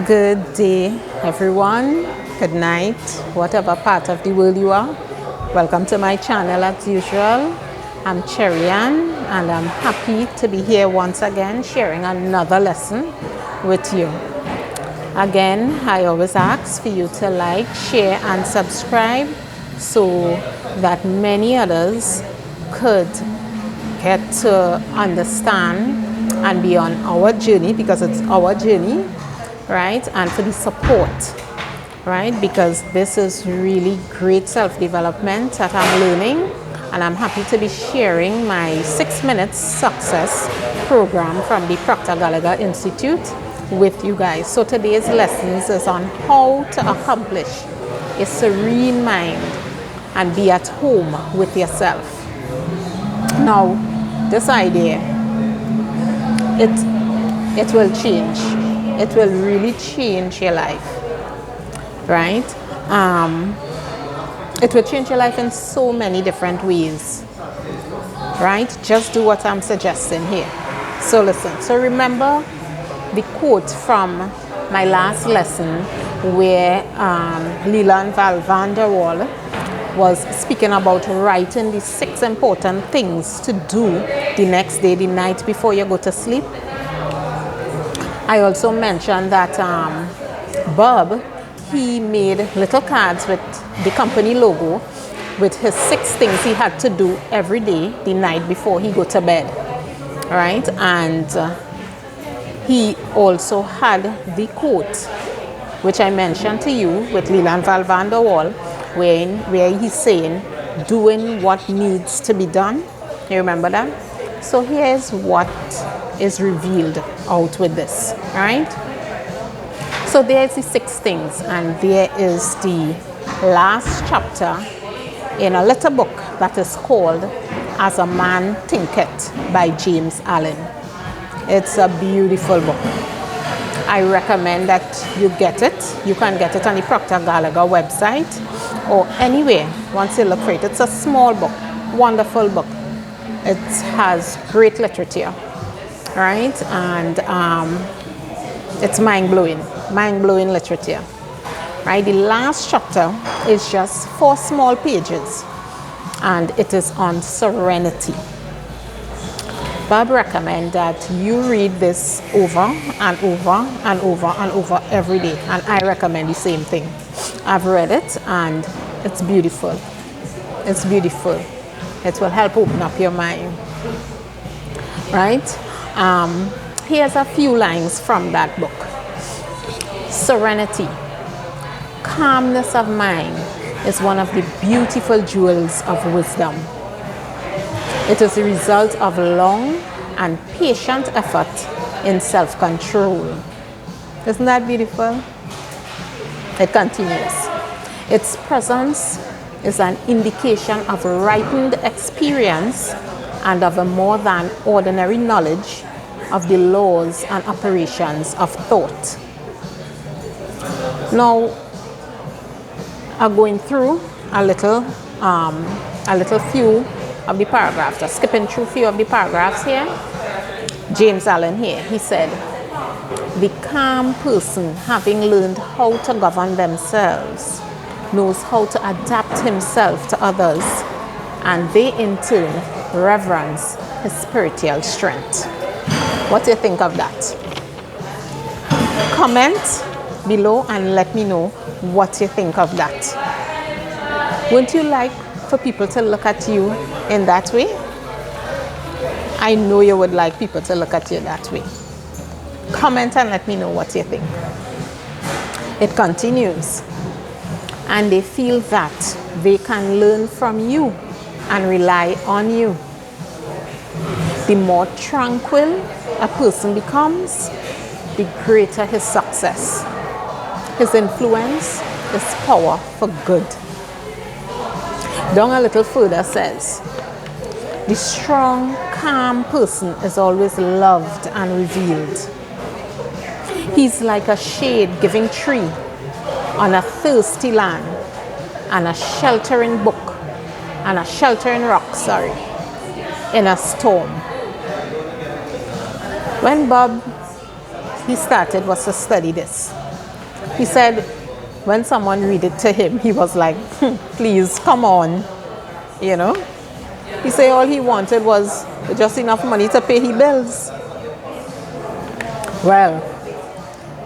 Good day, everyone. Good night, whatever part of the world you are. Welcome to my channel as usual. I'm Serene and I'm happy to be here once again sharing another lesson with you. Again, I always ask for you to like, share and subscribe so that many others could get to understand and be on our journey, because it's our journey, right? And for the support, right? Because this is really great self-development that I'm learning, and I'm happy to be sharing my 6 minutes success program from the Proctor Gallagher Institute with you guys. So today's lessons is on how to accomplish a serene mind and be at home with yourself. Now, this idea, it will change. It will really change your life, right? It will change your life in so many different ways, right? Just do what I'm suggesting here. So listen. So remember the quote from my last lesson where Leland van der Waal was speaking about writing the 6 important things to do the next day, the night before you go to sleep. I also mentioned that Bob, he made little cards with the company logo with his 6 things he had to do every day, the night before he go to bed, right? And he also had the quote, which I mentioned to you with Leland van der Waal, where he's saying, doing what needs to be done. You remember that? So here's what is revealed out with this, right? So there's the 6 things, and there is the last chapter in a little book that is called As a Man Thinketh by James Allen. It's a beautiful book. I recommend that you get it. You can get it on the Proctor Gallagher website or anywhere once you look for it. It's a small book, wonderful book. It has great literature, right? And it's mind-blowing literature, right? The last chapter is just 4 small pages, and it is on serenity. Bob recommends that you read this over and over and over and over every day, and I recommend the same thing. I've read it and it's beautiful. It's beautiful. It will help open up your mind, right? Here's a few lines from that book. Serenity, calmness of mind is one of the beautiful jewels of wisdom. It is the result of long and patient effort in self-control. Isn't that beautiful? It continues. Its presence is an indication of ripened experience and of a more than ordinary knowledge of the laws and operations of thought. Now, I'm going through a little few of the paragraphs, just skipping through a few of the paragraphs here. James Allen here, he said, the calm person, having learned how to govern themselves, knows how to adapt himself to others, and they in turn reverence his spiritual strength. What do you think of that? Comment below and let me know what you think of that. Wouldn't you like for people to look at you in that way? I know you would like people to look at you that way. Comment and let me know what you think. It continues. And they feel that they can learn from you and rely on you. The more tranquil a person becomes, the greater his success. His influence is power for good. Down a little further says, the strong, calm person is always loved and revealed. He's like a shade-giving tree on a thirsty land, and a sheltering rock, in a storm. When Bob he started was to study this, He said when someone read it to him, he was like, please, come on, you know. He said all he wanted was just enough money to pay his bills. Well,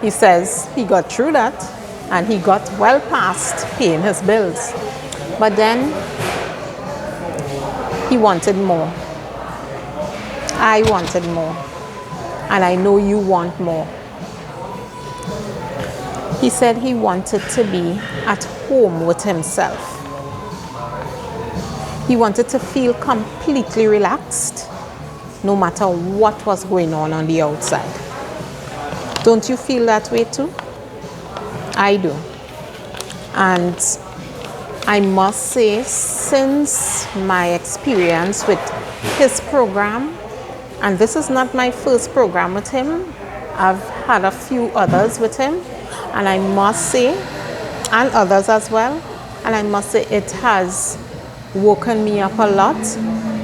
he says he got through that and he got well past paying his bills. But then he wanted more. I wanted more. And I know you want more. He said he wanted to be at home with himself. He wanted to feel completely relaxed no matter what was going on the outside. Don't you feel that way too? I do. And I must say, since my experience with his program, and this is not my first program with him, I've had a few others with him, and I must say, and others as well, and I must say it has woken me up a lot.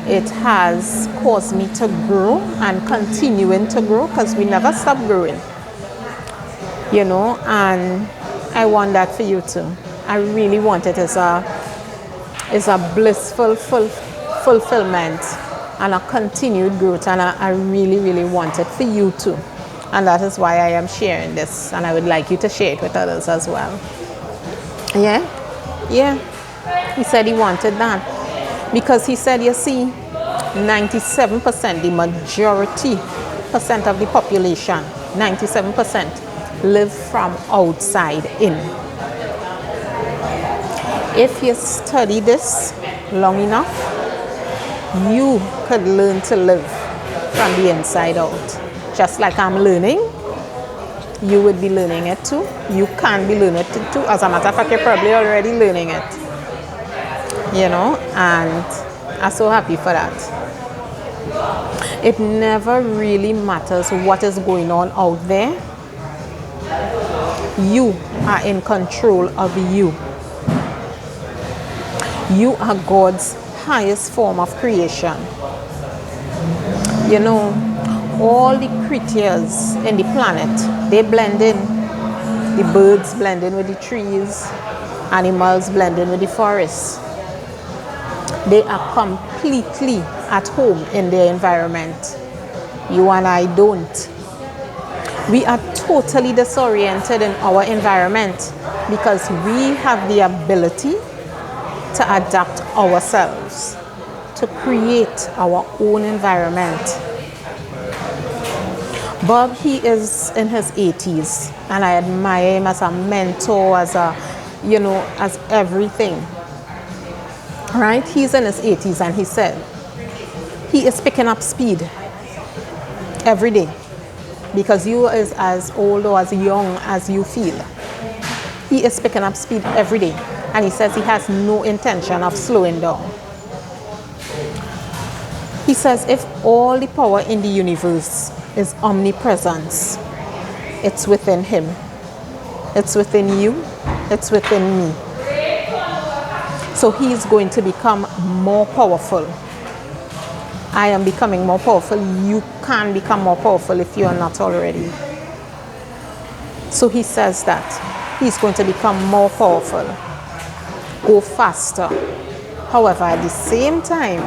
It has caused me to grow and continuing to grow, because we never stop growing, you know, and I want that for you too. I really want it as a blissful fulfillment and a continued growth, and I really, really want it for you too. And that is why I am sharing this, and I would like you to share it with others as well. Yeah. He said he wanted that because he said, you see, 97%, the majority percent of the population, 97% live from outside in. If you study this long enough, you could learn to live from the inside out. Just like I'm learning, you would be learning it too. You can be learning it too. As a matter of fact, you're probably already learning it. You know, and I'm so happy for that. It never really matters what is going on out there. You are in control of you. You are God's highest form of creation. You know, all the creatures in the planet, they blend in. The birds blend in with the trees, animals blend in with the forests. They are completely at home in their environment. You and I don't. We are totally disoriented in our environment because we have the ability to adapt ourselves, to create our own environment. Bob, he is in his 80s, and I admire him as a mentor, as a, you know, as everything. Right? He's in his 80s, and he said he is picking up speed every day because you is as old or as young as you feel. He is picking up speed every day, and he says he has no intention of slowing down. He says if all the power in the universe is omnipresence, it's within him, it's within you, it's within me. So he's going to become more powerful. I am becoming more powerful. You can become more powerful if you are not already. So he says that he's going to become more powerful, go faster. However, at the same time,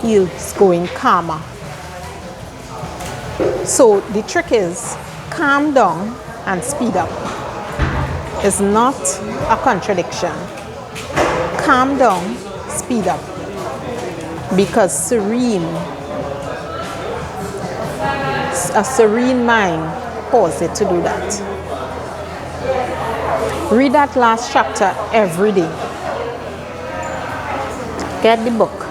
he's going calmer. So the trick is calm down and speed up. It's not a contradiction. Calm down, speed up. Because a serene mind causes it to do that. Read that last chapter every day. Get the book.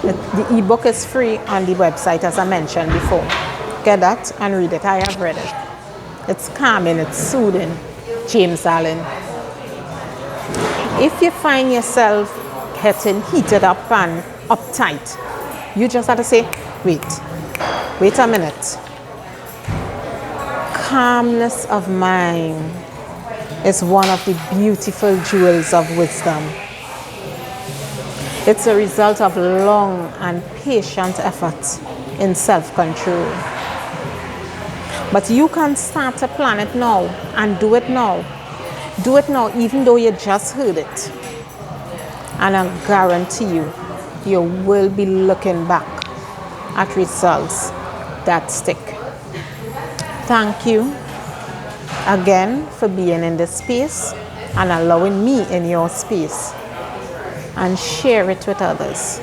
The ebook is free on the website, as I mentioned before. Get that and read it. I have read it. It's calming, it's soothing. James Allen. If you find yourself getting heated up and uptight, you just have to say, wait a minute. Calmness of mind is one of the beautiful jewels of wisdom. It's a result of long and patient effort in self-control. But you can start to plan it now and do it now. Do it now, even though you just heard it. And I guarantee you, you will be looking back at results that stick. Thank you again for being in this space and allowing me in your space. And share it with others.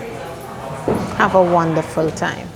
Have a wonderful time.